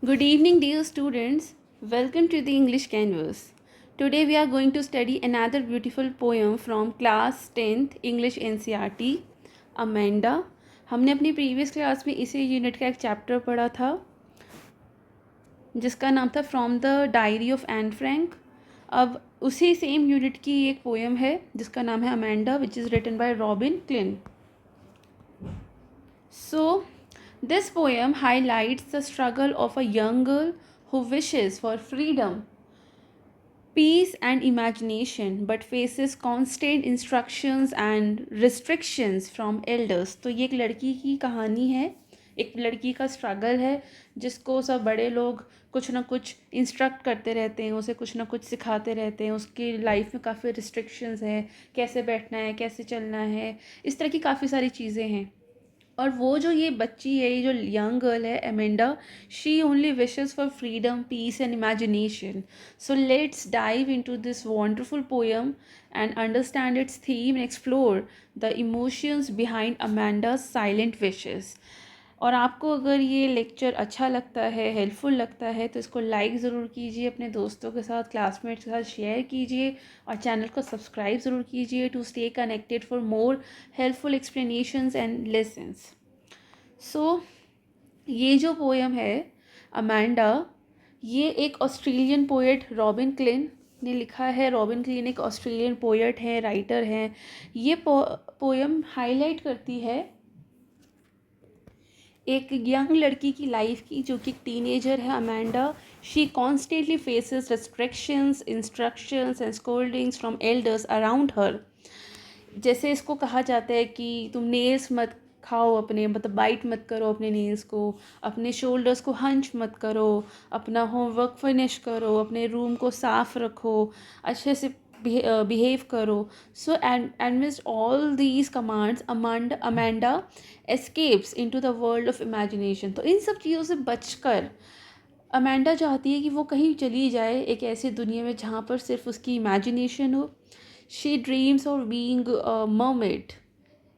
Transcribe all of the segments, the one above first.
Good evening, dear students. Welcome to the English Canvas. Today we are going to study another beautiful poem from class 10th English NCERT, Amanda. हमने अपनी previous class में इसी unit का एक chapter पढ़ा था जिसका नाम था from the diary of Anne Frank. अब उसी सेम यूनिट की एक पोएम है जिसका नाम है Amanda, which is written by Robin Klein. So, this poem highlights the struggle of a young girl who wishes for freedom, peace, and imagination but faces constant instructions and restrictions from elders. तो ये एक लड़की की कहानी है, एक लड़की का स्ट्रगल है जिसको सब बड़े लोग कुछ ना कुछ इंस्ट्रक्ट करते रहते हैं, उसे कुछ ना कुछ सिखाते रहते हैं. उसकी लाइफ में काफ़ी रिस्ट्रिक्शंस हैं, कैसे बैठना है, कैसे चलना है, इस तरह की काफ़ी सारी चीज़ें हैं. और वो जो ये बच्ची है, ये जो यंग गर्ल है Amanda, she only wishes for freedom, peace and imagination. So let's dive into this wonderful poem and understand its theme and explore the emotions behind Amanda's silent wishes. और आपको अगर ये लेक्चर अच्छा लगता है, helpful लगता है, तो इसको लाइक ज़रूर कीजिए, अपने दोस्तों के साथ, क्लासमेट्स के साथ शेयर कीजिए और चैनल को सब्सक्राइब ज़रूर कीजिए to stay connected for more helpful explanations and lessons. So ये जो पोएम है अमेंडा, ये एक ऑस्ट्रेलियन पोएट रॉबिन क्लिन ने लिखा है. रॉबिन क्लिन एक ऑस्ट्रेलियन पोएट हैं, राइटर हैं. ये पोएम हाईलाइट करती है एक यंग लड़की की लाइफ की जो कि एक टीनेजर है Amanda. She constantly faces restrictions, instructions and scoldings from elders around her. जैसे इसको कहा जाता है कि तुम नेल्स मत खाओ अपने, मतलब बाइट मत करो अपने नेल्स को, अपने शोल्डर्स को हंच मत करो, अपना होमवर्क फिनिश करो, अपने रूम को साफ रखो, अच्छे से बिहेव करो. सो amidst all these commands, Amanda escapes into the world of imagination. तो इन सब चीज़ों से बचकर अमांडा चाहती है कि वो कहीं चली जाए एक ऐसी दुनिया में जहाँ पर सिर्फ उसकी इमेजिनेशन हो. She dreams of being mermaid,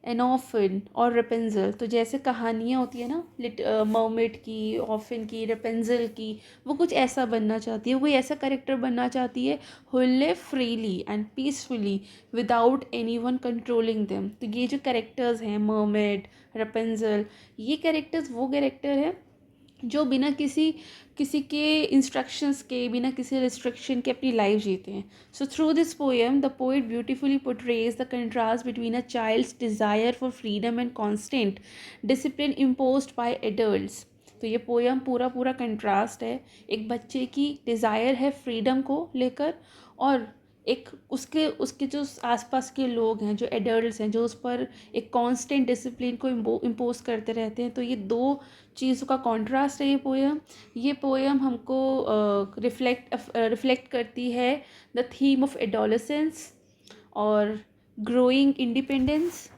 an orphan और रेपेंजल. तो जैसे कहानियाँ होती है ना, मर्मेड की, ऑफिन की, रेपेंजल की, वो कुछ ऐसा बनना चाहती है. वो ऐसा करेक्टर बनना चाहती है who live freely and peacefully without any one controlling them. तो ये जो करेक्टर्स हैं, मर्मेड, रेपेंजल, ये करेक्टर्स वो करेक्टर है जो बिना किसी किसी के इंस्ट्रक्शंस के, बिना किसी रिस्ट्रिक्शन के अपनी लाइफ जीते हैं. So through this poem the poet beautifully portrays the contrast between a child's desire for freedom and constant discipline imposed by adults. तो ये पोएम पूरा पूरा कंट्रास्ट है. एक बच्चे की डिज़ायर है फ्रीडम को लेकर, और एक उसके उसके जो आसपास के लोग हैं, जो एडल्ट्स हैं, जो उस पर एक कांस्टेंट डिसिप्लिन को इम्पोज करते रहते हैं. तो ये दो चीज़ों का कॉन्ट्रास्ट है ये पोएम हमको रिफ्लेक्ट करती है द थीम ऑफ एडोलेसेंस और growing independence.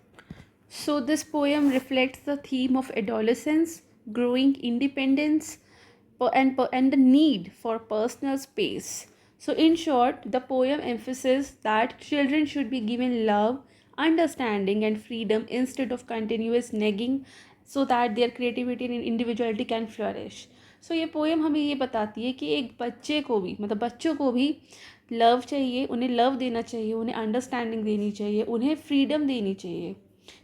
So this poem reflects the theme of adolescence, growing independence, and the need for personal space. So in short, the poem emphasizes that children should be given love, understanding, and freedom instead of continuous nagging, so that their creativity and individuality can flourish. So ये poem हमें ये बताती है कि एक बच्चे को भी, मतलब बच्चों को भी लव चाहिए, उन्हें लव देना चाहिए, उन्हें अंडरस्टैंडिंग देनी चाहिए, उन्हें फ्रीडम देनी चाहिए,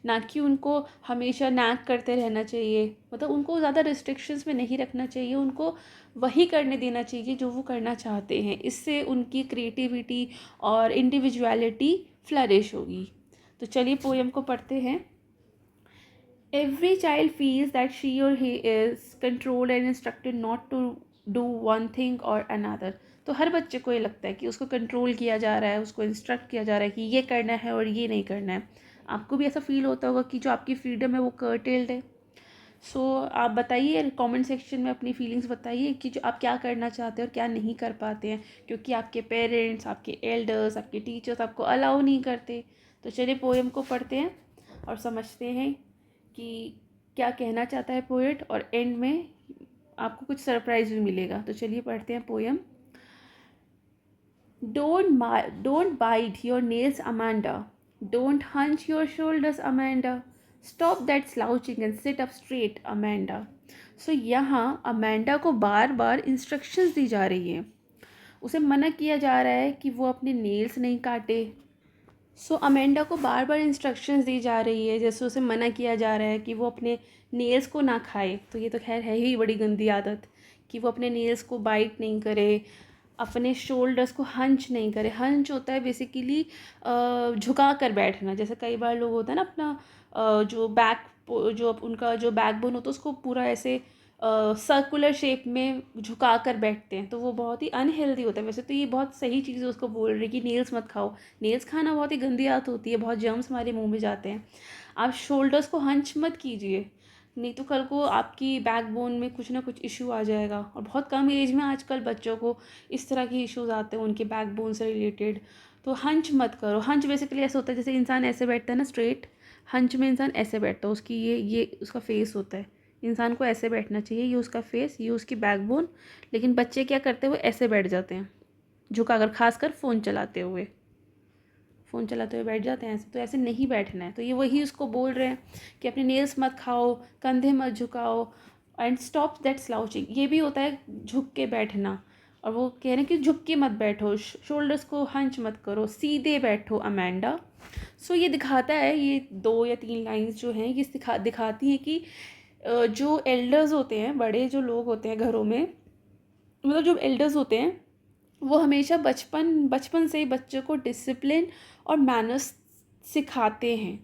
ना कि उनको हमेशा नैग करते रहना चाहिए. मतलब उनको ज़्यादा रिस्ट्रिक्शंस में नहीं रखना चाहिए, उनको वही करने देना चाहिए जो वो करना चाहते हैं. इससे उनकी क्रिएटिविटी और इंडिविजुअलिटी फ्लरिश होगी. तो चलिए पोएम को पढ़ते हैं. Every child feels that she or he is controlled and instructed not to do one thing or another. तो हर बच्चे को ये लगता है कि उसको कंट्रोल किया जा रहा है, उसको इंस्ट्रक्ट किया जा रहा है कि ये करना है और ये नहीं करना है. आपको भी ऐसा फील होता होगा कि जो आपकी फ्रीडम है वो कर्टेल्ड है. सो आप बताइए, कमेंट सेक्शन में अपनी फीलिंग्स बताइए कि जो आप क्या करना चाहते हैं और क्या नहीं कर पाते हैं, क्योंकि आपके पेरेंट्स, आपके एल्डर्स, आपके टीचर्स आपको अलाउ नहीं करते. तो चलिए पोएम को पढ़ते हैं और समझते हैं कि क्या कहना चाहता है पोएट, और एंड में आपको कुछ सरप्राइज भी मिलेगा. तो चलिए पढ़ते हैं poem. Don't bite your nails, Amanda. Don't hunch your shoulders, Amanda. Stop that slouching and sit up straight, Amanda. सो यहाँ अमेंडा को बार बार इंस्ट्रक्शंस दी जा रही है, उसे मना किया जा रहा है कि वो अपने नेल्स नहीं काटे। सो अमेंडा को बार बार इंस्ट्रक्शंस दी जा रही है, जैसे उसे मना किया जा रहा है कि वो अपने नेल्स को ना खाए, तो ये तो खैर है ही बड़ी गंदी आदत कि वो अपने नेल्स को बाइट नहीं करे, अपने शोल्डर्स को हंच नहीं करे। हंच होता है बेसिकली झुका कर बैठना, जैसे कई बार लोग होता है ना अपना जो जो उनका जो बैकबोन होता है उसको पूरा ऐसे सर्कुलर शेप में झुका कर बैठते हैं, तो वो बहुत ही अनहेल्दी होता है। वैसे तो ये बहुत सही चीज़ है उसको बोल रही कि नेल्स मत खाओ, नेल्स खाना बहुत ही गंदी आदत होती है, बहुत जर्म्स हमारे मुंह में जाते हैं। आप शोल्डर्स को हंच मत कीजिए, नहीं तो कल को आपकी बैकबोन में कुछ ना कुछ इशू आ जाएगा। और बहुत कम एज में आजकल बच्चों को इस तरह के इश्यूज आते हैं उनके बैकबोन से रिलेटेड। तो हंच मत करो। हंच बेसिकली ऐसा होता है जैसे इंसान ऐसे बैठता है ना स्ट्रेट, हंच में इंसान ऐसे बैठता है, उसकी ये उसका फेस होता है। इंसान को ऐसे बैठना चाहिए, ये उसका फेस, ये उसकी बैकबोन। लेकिन बच्चे क्या करते हैं, वो ऐसे बैठ जाते हैं झुकाकर, खासकर फ़ोन चलाते हुए बैठ जाते हैं ऐसे। तो ऐसे नहीं बैठना है। तो ये वही उसको बोल रहे हैं कि अपने नेल्स मत खाओ, कंधे मत झुकाओ, एंड स्टॉप दैट स्लाउचिंग। ये भी होता है झुक के बैठना, और वो कह रहे हैं कि झुक के मत बैठो, शोल्डर्स को हंच मत करो, सीधे बैठो अमेंडा। सो ये दिखाता है, ये 2 या 3 लाइंस जो हैं ये दिखाती हैं कि जो एल्डर्स होते हैं, बड़े जो लोग होते हैं घरों में, मतलब जो एल्डर्स होते हैं, वो हमेशा बचपन से ही बच्चों को डिसिप्लिन और मैनर्स सिखाते हैं,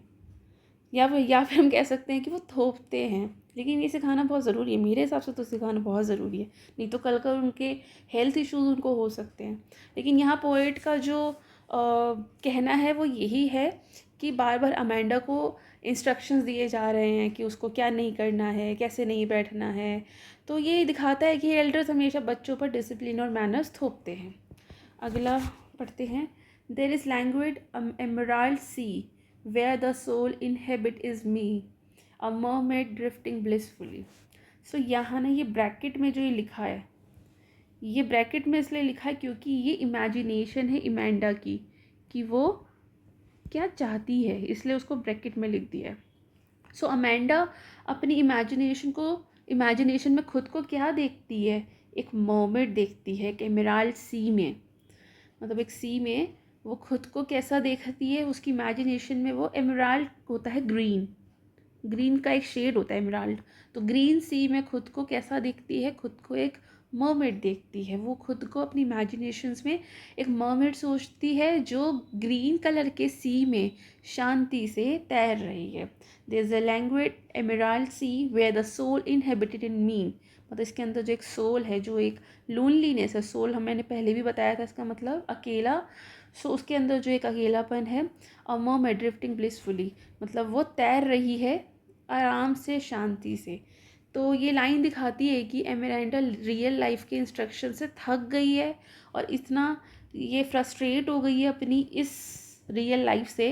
या फिर हम कह सकते हैं कि वो थोपते हैं। लेकिन ये सिखाना बहुत ज़रूरी है, मेरे हिसाब से तो सिखाना बहुत ज़रूरी है, नहीं तो कल कर उनके हेल्थ इश्यूज उनको हो सकते हैं। लेकिन यहाँ पोएट का जो कहना है वो यही है कि बार बार अमेंडा को इंस्ट्रक्शंस दिए जा रहे हैं कि उसको क्या नहीं करना है, कैसे नहीं बैठना है। तो ये दिखाता है कि एल्डर्स हमेशा बच्चों पर डिसिप्लिन और मैनर्स थोपते हैं। अगला पढ़ते हैं। There is language emerald sea where the soul inhabit is me, a mermaid drifting blissfully. So यहाँ ना ये ब्रैकेट में जो ये लिखा है, ये ब्रैकेट में इसलिए लिखा है क्योंकि ये इमेजिनेशन है इमेंडा की, कि वो क्या चाहती है, इसलिए उसको ब्रैकेट में लिख दिया है। सो अमेंडा अपनी इमेजिनेशन में खुद को क्या देखती है, एक मर्मेड देखती है, एक एमराल्ड सी में, मतलब एक सी में वो खुद को कैसा देखती है। उसकी इमेजिनेशन में वो एमराल्ड होता है, ग्रीन का एक शेड होता है एमराल्ड। तो ग्रीन सी में खुद को कैसा देखती है, खुद को एक मर्मेड देखती है। वो खुद को अपनी इमेजिनेशंस में एक मर्मेड सोचती है जो ग्रीन कलर के सी में शांति से तैर रही है। There is a language emerald sea where the soul inhabited in me, मतलब इसके अंदर जो एक सोल है, जो एक लोनलीनेस है, सोल हम मैंने पहले भी बताया था इसका मतलब अकेला। सो उसके अंदर जो एक अकेलापन है, अ मर्मेड ड्रिफ्टिंग ब्लिसफुली, मतलब वो तैर रही है आराम से, शांति से। तो ये लाइन दिखाती है कि एमेरांडा रियल लाइफ के इंस्ट्रक्शन से थक गई है और इतना ये फ्रस्ट्रेट हो गई है अपनी इस रियल लाइफ से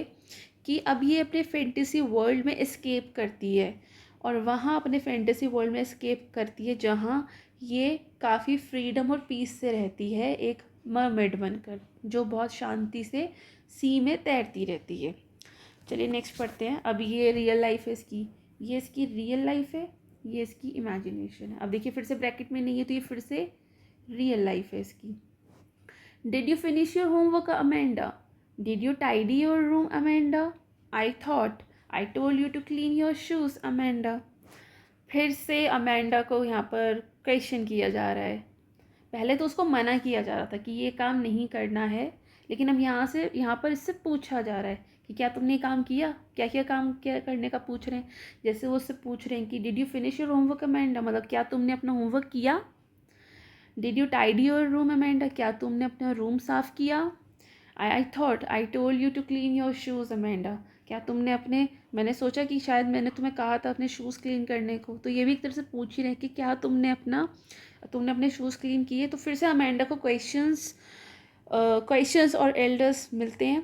कि अब ये अपने फैंटेसी वर्ल्ड में एस्केप करती है, और वहाँ अपने फैंटेसी वर्ल्ड में एस्केप करती है जहाँ ये काफ़ी फ्रीडम और पीस से रहती है, एक मरमेड बनकर जो बहुत शांति से सी में तैरती रहती है। चलिए नेक्स्ट पढ़ते हैं। अब ये रियल लाइफ है इसकी, ये इसकी रियल लाइफ है, ये इसकी इमेजिनेशन है। अब देखिए फिर से ब्रैकेट में नहीं है तो ये फिर से रियल लाइफ है इसकी। Did you finish your homework Amanda, did you tidy your room Amanda, I thought I told you to clean your shoes Amanda. फिर से अमेंडा को यहाँ पर क्वेश्चन किया जा रहा है। पहले तो उसको मना किया जा रहा था कि ये काम नहीं करना है, लेकिन अब यहाँ पर इससे पूछा जा रहा है कि क्या तुमने काम किया, क्या क्या काम क्या करने का पूछ रहे हैं। जैसे वो उससे पूछ रहे हैं कि did you finish your homework Amanda, मतलब क्या तुमने अपना होमवर्क किया। Did you tidy your room Amanda, क्या तुमने अपना रूम साफ़ किया। I thought I told you to clean your shoes Amanda, क्या तुमने मैंने सोचा कि शायद मैंने तुम्हें कहा था अपने शूज़ क्लीन करने को। तो ये भी एक तरह से पूछ ही रहे कि क्या तुमने अपने शूज़ क्लीन किए। तो फिर से अमेंडा को क्वेश्चंस और एल्डर्स मिलते हैं।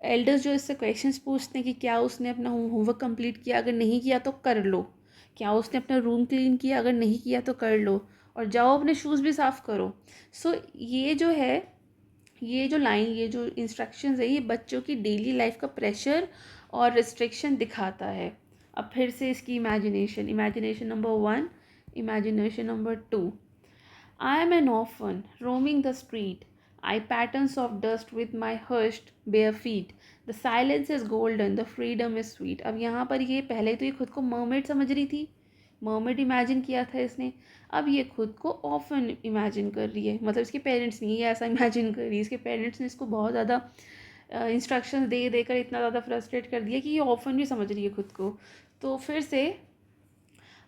एल्डर्स जो इससे क्वेश्चंस पूछते हैं कि क्या उसने अपना होमवर्क कंप्लीट किया, अगर नहीं किया तो कर लो। क्या उसने अपना रूम क्लीन किया, अगर नहीं किया तो कर लो, और जाओ अपने शूज़ भी साफ़ करो। सो ये जो है, ये जो लाइन, ये जो इंस्ट्रक्शंस है, ये बच्चों की डेली लाइफ का प्रेशर और रिस्ट्रिक्शन दिखाता है। अब फिर से इसकी imagination number 1, Imagination number 2. I am an orphan roaming the street. I patterns of dust with my hushed bare feet. The silence is golden, the freedom is sweet. अब यहाँ पर ये पहले तो ये खुद को मर्मेड समझ रही थी, मर्मेड इमेजिन किया था इसने. अब ये खुद को ऑफन इमेजिन कर रही है, मतलब इसके पेरेंट्स नहीं, ये ऐसा इमेजिन कर रही है. इसके पेरेंट्स ने इसको बहुत ज़्यादा इंस्ट्रक्शंस दे देकर इतना ज़्यादा फ्रस्ट्रेट कर दिया कि ये ऑफन भी समझ रही है खुद को. तो फिर से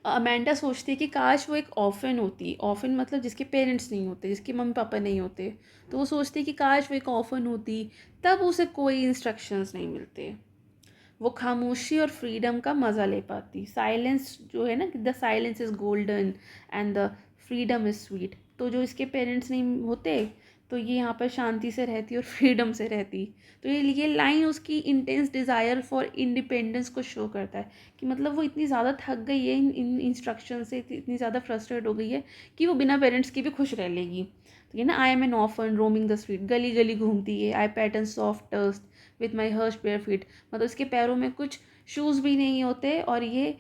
अमेंडा सोचती है कि काश वो एक ऑफन होती. ऑफन मतलब जिसके पेरेंट्स नहीं होते, जिसके मम्मी पापा नहीं होते. तो वो सोचती है कि काश वो एक ऑफन होती, तब उसे कोई इंस्ट्रक्शंस नहीं मिलते, वो खामोशी और फ्रीडम का मज़ा ले पाती. साइलेंस जो है ना, the silence is golden and the freedom is sweet. तो जो इसके पेरेंट्स नहीं होते तो ये यहाँ पर शांति से रहती और फ्रीडम से रहती. तो ये लाइन उसकी इंटेंस डिज़ायर फॉर इंडिपेंडेंस को शो करता है कि मतलब वो इतनी ज़्यादा थक गई है इन इंस्ट्रक्शन से, इतनी ज़्यादा फ्रस्ट्रेट हो गई है कि वो बिना पेरेंट्स के भी खुश रह लेगी. तो ये ना, I am an often roaming the street, गली गली घूमती है. I pattern soft dust with my harsh bare feet, मतलब इसके पैरों में कुछ शूज़ भी नहीं होते और ये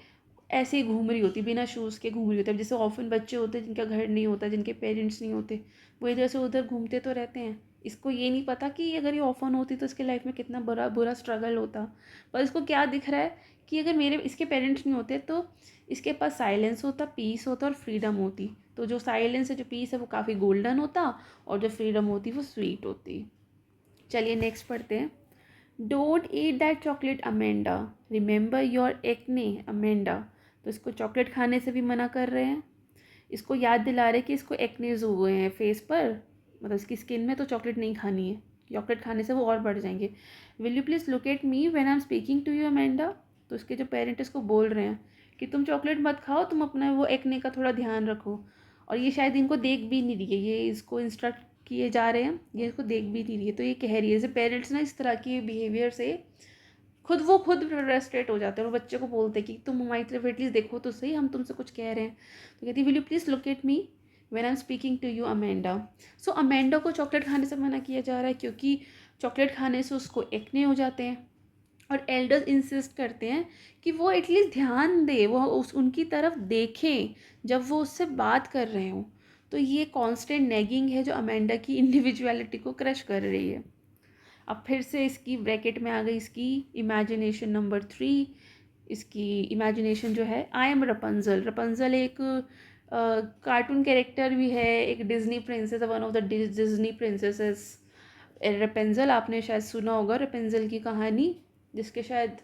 ऐसे ही घूम रही होती, बिना शूज़ के घूम रही होती है. अब जैसे ऑफन बच्चे होते हैं जिनका घर नहीं होता, जिनके पेरेंट्स नहीं होते, वो इधर से उधर घूमते तो रहते हैं. इसको ये नहीं पता कि अगर ये ऑफन होती तो इसके लाइफ में कितना बुरा बुरा स्ट्रगल होता. पर इसको क्या दिख रहा है कि अगर मेरे इसके पेरेंट्स नहीं होते तो इसके पास साइलेंस होता, पीस होता और फ्रीडम होती. तो जो साइलेंस है, जो पीस है, वो काफ़ी गोल्डन होता और जो फ्रीडम होती वो स्वीट होती. चलिए नेक्स्ट पढ़ते हैं. Don't eat that chocolate Amanda, remember your acne Amanda. तो इसको चॉकलेट खाने से भी मना कर रहे हैं. इसको याद दिला रहे कि इसको एक्नेज हुए हैं फेस पर, मतलब इसकी स्किन में, तो चॉकलेट नहीं खानी है. चॉकलेट खाने से वो और बढ़ जाएंगे. Will you please look at me when I am speaking to you Amanda. तो इसके जो पेरेंट इसको बोल रहे हैं कि तुम चॉकलेट मत खाओ, तुम अपना वो एक्ने का थोड़ा ध्यान रखो. और ये शायद इनको देख भी नहीं रही है, ये इसको इंस्ट्रक्ट किए जा रहे हैं, ये इसको देख भी नहीं रही है. तो ये कह रही है, जैसे पेरेंट्स ना इस तरह की बिहेवियर से खुद फ्रस्ट्रेट हो जाते हैं और बच्चे को बोलते हैं कि तुम हमारी तरफ एटलीस्ट देखो तो सही, हम तुमसे कुछ कह रहे हैं. तो कहती है, will you please look at me when I am speaking to you Amanda. So Amanda को चॉकलेट खाने से मना किया जा रहा है क्योंकि चॉकलेट खाने से उसको एक्ने हो जाते हैं. और एल्डर्स इंसिस्ट करते हैं कि वो एटलीस्ट ध्यान दे, वो उनकी तरफ देखें जब वो उससे बात कर रहे हों. तो ये कांस्टेंट नेगिंग है जो अमेंडा की इंडिविजुअलिटी को क्रश कर रही है. अब फिर से इसकी ब्रैकेट में आ गई इसकी इमेजिनेशन नंबर 3. इसकी इमेजिनेशन जो है, आई एम रपंजल. रपंजल एक कार्टून कैरेक्टर भी है, एक Disney princess, one of the Disney princesses. Rapunzel आपने शायद सुना होगा, रपेंजल की कहानी, जिसके शायद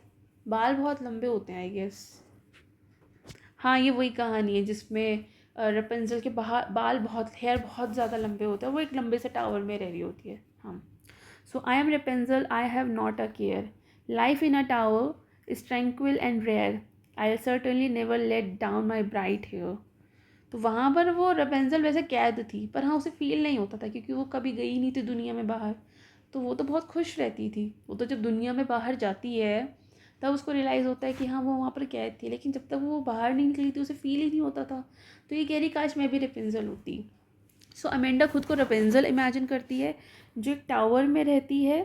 बाल बहुत लंबे होते हैं आई गेस. हाँ, ये वही कहानी है जिसमें रपेंजल के बाल बहुत, हेयर बहुत ज़्यादा लंबे होते हैं. वो एक लंबे से टावर में रह रही होती है. हाँ. So I am Rapunzel, I have not a care. Life in a tower is tranquil and rare. I'll certainly never let down my bright hair. तो वहाँ पर वो रपेंजल वैसे कैद थी, पर हाँ उसे फील नहीं होता था क्योंकि वो कभी गई नहीं थी दुनिया में बाहर. तो वो तो बहुत खुश रहती थी. वो तो जब दुनिया में बाहर जाती है तब उसको रियलाइज़ होता है कि हाँ वो वहाँ पर कैद थी, लेकिन जब तक वो बाहर नहीं निकली थी उसे फील ही नहीं होता था. तो ये कह रही काश मैं भी रपेंजल होती. सो अमेंडा खुद को रपेंजल इमेजिन करती है जो एक टावर में रहती है,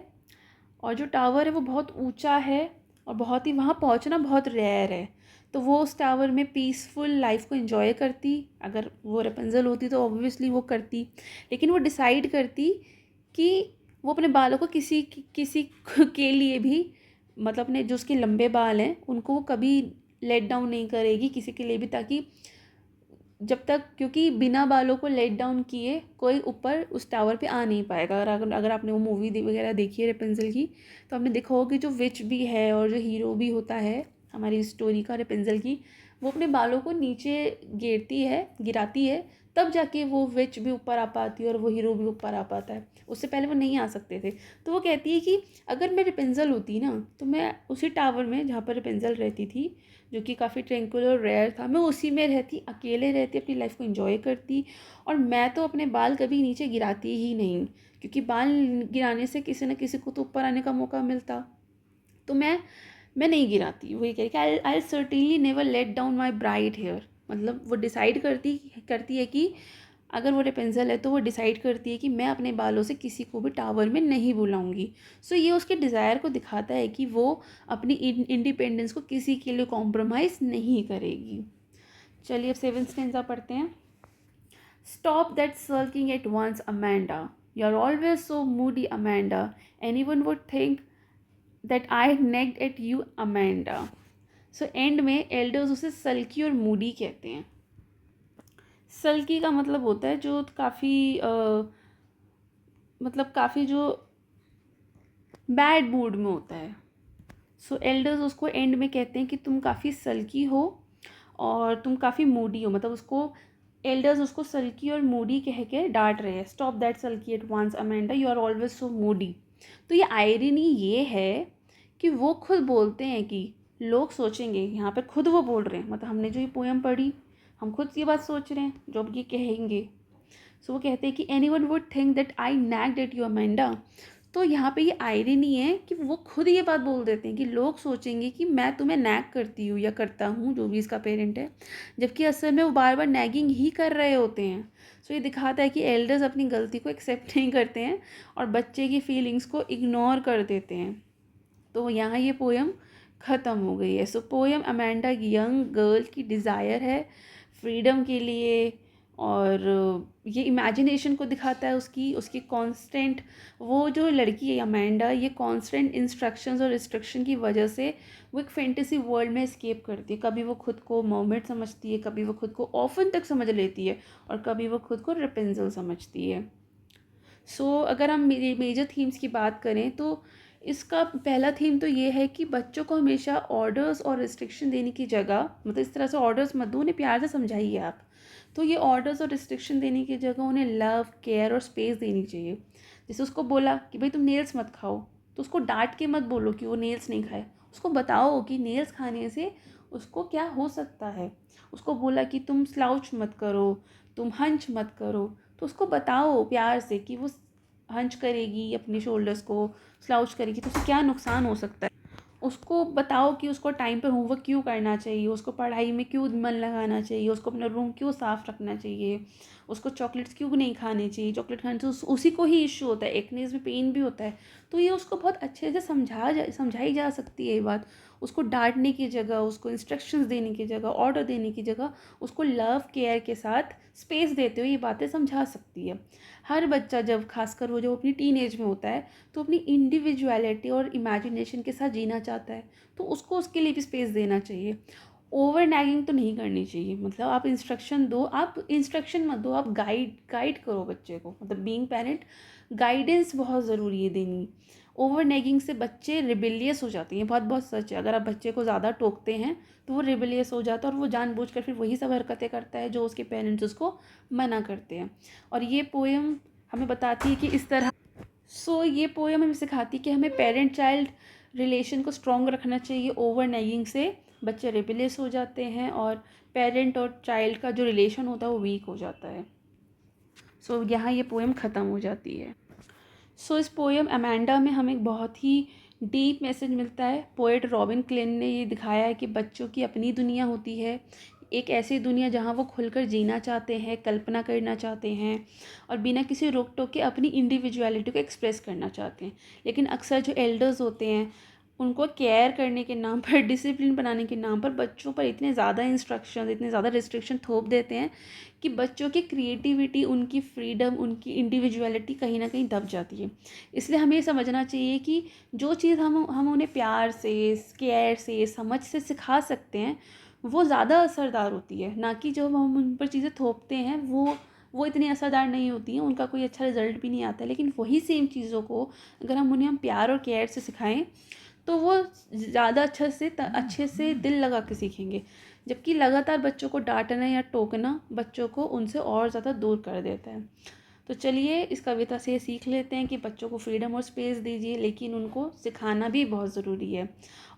और जो टावर है वो बहुत ऊंचा है और बहुत ही, वहाँ पहुँचना बहुत रेयर है. तो वो उस टावर में पीसफुल लाइफ को एंजॉय करती. अगर वो रपेंजल होती तो ऑब्वियसली वो करती, लेकिन वो डिसाइड करती कि वो अपने बालों को किसी किसी के लिए भी, मतलब अपने जो उसके लंबे बाल हैं उनको वो कभी लेट डाउन नहीं करेगी किसी के लिए भी, ताकि जब तक, क्योंकि बिना बालों को लेट डाउन किए कोई ऊपर उस टावर पे आ नहीं पाएगा. अगर आपने वो मूवी वगैरह देखी है रेपेंजल की, तो आपने देखा होगा कि जो विच भी है और जो हीरो भी होता है हमारी स्टोरी का रेपेंजल की, वो अपने बालों को नीचे गिराती है, तब जाके वो विच भी ऊपर आ पाती है और वो हीरो भी ऊपर आ पाता है. उससे पहले वो नहीं आ सकते थे. तो वो कहती है कि अगर मैं रेपेंजल होती ना तो मैं उसी टावर में जहाँ पर रेपेंजल रहती थी, जो कि काफ़ी ट्रैंक्विल और रेयर था, मैं उसी में रहती, अकेले रहती, अपनी लाइफ को एंजॉय करती. और मैं तो अपने बाल कभी नीचे गिराती ही नहीं, क्योंकि बाल गिराने से किसी न किसी को तो ऊपर आने का मौका मिलता. तो मैं नहीं गिराती. वही कह रही कि I certainly never let down my bright hair. मतलब वो डिसाइड करती है कि अगर वो रेपेंजल है तो वो डिसाइड करती है कि मैं अपने बालों से किसी को भी टावर में नहीं बुलाऊंगी. सो ये उसके डिज़ायर को दिखाता है कि वो अपनी इंडिपेंडेंस को किसी के लिए कॉम्प्रोमाइज़ नहीं करेगी. चलिए अब 7th स्टेंजा पढ़ते हैं. Stop that sulking at once, Amanda. You're always so moody, Amanda. Anyone would think that I nagged at you, Amanda. So and में एल्डर्स उसे सल्की और मूडी कहते हैं. सल्की का मतलब होता है जो काफ़ी मतलब काफ़ी जो बैड मूड में होता है. सो एल्डर्स उसको एंड में कहते हैं कि तुम काफ़ी सल्की हो और तुम काफ़ी मूडी हो. मतलब उसको एल्डर्स उसको सल्की और मूडी कह के डांट रहे हैं. Stop that sulky at once, Amanda. You are always so moody. तो ये आयरनी ये है कि वो खुद बोलते हैं कि लोग सोचेंगे. यहाँ पर खुद वो बोल रहे हैं. मतलब हमने जो ये पोएम पढ़ी हम खुद ये बात सोच रहे हैं जो अब ये कहेंगे. सो वो कहते हैं कि any one would think that I nagged at you, Amanda. तो यहाँ पे ये आयरनी है कि वो खुद ये बात बोल देते हैं कि लोग सोचेंगे कि मैं तुम्हें नैग करती हूँ या करता हूँ, जो भी इसका पेरेंट है, जबकि असल में वो बार बार नैगिंग ही कर रहे होते हैं. सो ये दिखाता है कि एल्डर्स अपनी गलती को एक्सेप्ट नहीं करते हैं और बच्चे की फीलिंग्स को इग्नोर कर देते हैं. तो यहाँ ये पोएम ख़त्म हो गई है. सो पोएम अमेंडा यंग गर्ल की डिज़ायर है फ्रीडम के लिए और ये इमेजिनेशन को दिखाता है उसकी कांस्टेंट. वो जो लड़की है अमेंडा ये कांस्टेंट इंस्ट्रक्शंस और रिस्ट्रिक्शन की वजह से वो एक फैंटेसी वर्ल्ड में एस्केप करती है. कभी वो खुद को मर्मेड समझती है, कभी वो खुद को ऑफन तक समझ लेती है और कभी वो खुद को रेपेंजल समझती है. सो अगर हम मेजर थीम्स की बात करें तो इसका पहला थीम तो ये है कि बच्चों को हमेशा ऑर्डर्स और रिस्ट्रिक्शन देने की जगह, मतलब इस तरह से ऑर्डर्स मत दो, उन्हें प्यार से समझाइए आप. तो ये ऑर्डर्स और रिस्ट्रिक्शन देने की जगह उन्हें लव, केयर और स्पेस देनी चाहिए. जैसे उसको बोला कि भाई तुम नेल्स मत खाओ, तो उसको डांट के मत बोलो कि वो नेल्स नहीं खाए. उसको बताओ कि नेल्स खाने से उसको क्या हो सकता है. उसको बोला कि तुम स्लाउच मत करो, तुम हंच मत करो, तो उसको बताओ प्यार से कि वो हंच करेगी अपने शोल्डर्स को, स्लाउच करेगी तो उससे क्या नुकसान हो सकता है. उसको बताओ कि उसको टाइम पर होमवर्क क्यों करना चाहिए, उसको पढ़ाई में क्यों मन लगाना चाहिए, उसको अपना रूम क्यों साफ़ रखना चाहिए, उसको चॉकलेट्स क्यों नहीं खाने चाहिए. चॉकलेट खाने से उसी को ही इश्यू होता है, एक्नेस में पेन भी होता है. तो ये उसको बहुत अच्छे से समझाई जा सकती है ये बात. उसको डांटने की जगह, उसको इंस्ट्रक्शंस देने की जगह, ऑर्डर देने की जगह उसको लव केयर के साथ स्पेस देते हुए ये बातें समझा सकती है. हर बच्चा जब खासकर वो जो अपनी टीन एज में होता है तो अपनी इंडिविजुअलिटी और इमेजिनेशन के साथ जीना चाहता है, तो उसको उसके लिए भी स्पेस देना चाहिए. ओवर नैगिंग तो नहीं करनी चाहिए. मतलब आप इंस्ट्रक्शन दो, आप इंस्ट्रक्शन मत दो, आप गाइड करो बच्चे को. मतलब बीइंग पेरेंट गाइडेंस बहुत ज़रूरी है देनी. ओवर नैगिंग से बच्चे रिबेलियस हो जाते हैं. बहुत बहुत सच है. अगर आप बच्चे को ज़्यादा टोकते हैं तो वो रिबेलियस हो जाता है और वो जानबूझकर फिर वही सब हरकतें करता है जो उसके पेरेंट्स उसको मना करते हैं. और ये पोएम हमें बताती है कि इस तरह ये पोएम हमें सिखाती है कि हमें पेरेंट चाइल्ड रिलेशन को स्ट्रॉन्ग रखना चाहिए. ओवर नैगिंग से बच्चे रिबेलियस हो जाते हैं और पेरेंट और चाइल्ड का जो रिलेशन होता है वो वीक हो जाता है. यहाँ ये पोएम ख़त्म हो जाती है. इस पोएम अमेंडा में हमें एक बहुत ही डीप मैसेज मिलता है. पोएट रॉबिन क्लिन ने ये दिखाया है कि बच्चों की अपनी दुनिया होती है, एक ऐसी दुनिया जहाँ वो खुलकर जीना चाहते हैं, कल्पना करना चाहते हैं और बिना किसी रोक टोक के अपनी इंडिविजुअलिटी को एक्सप्रेस करना चाहते हैं. लेकिन अक्सर जो एल्डर्स होते हैं उनको केयर करने के नाम पर, डिसिप्लिन बनाने के नाम पर बच्चों पर इतने ज़्यादा इंस्ट्रक्शन, इतने ज़्यादा रिस्ट्रिक्शन थोप देते हैं कि बच्चों की क्रिएटिविटी, उनकी फ्रीडम, उनकी इंडिविजुअलिटी कहीं ना कहीं दब जाती है. इसलिए हमें ये समझना चाहिए कि जो चीज़ हम उन्हें प्यार से, केयर से, समझ से सिखा सकते हैं वो ज़्यादा असरदार होती है. ना कि जो हम उन पर चीज़ें थोपते हैं वो इतनी असरदार नहीं होती हैं, उनका कोई अच्छा रिजल्ट भी नहीं आता है. लेकिन वही सेम चीज़ों को अगर हम प्यार और केयर से सिखाएं तो वो ज़्यादा अच्छे से दिल लगा के सीखेंगे. जबकि लगातार बच्चों को डांटना या टोकना बच्चों को उनसे और ज़्यादा दूर कर देता है. तो चलिए इस कविता से सीख लेते हैं कि बच्चों को फ्रीडम और स्पेस दीजिए, लेकिन उनको सिखाना भी बहुत ज़रूरी है.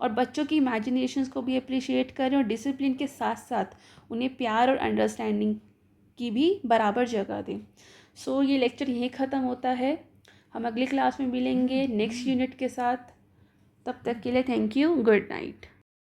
और बच्चों की इमेजिनेशंस को भी अप्रिशिएट करें और डिसिप्लिन के साथ साथ उन्हें प्यार और अंडरस्टैंडिंग की भी बराबर जगह दें. ये लेक्चर यहीं ख़त्म होता है. हम अगली क्लास में मिलेंगे नेक्स्ट यूनिट के साथ. तब तक के लिए थैंक यू. Good night.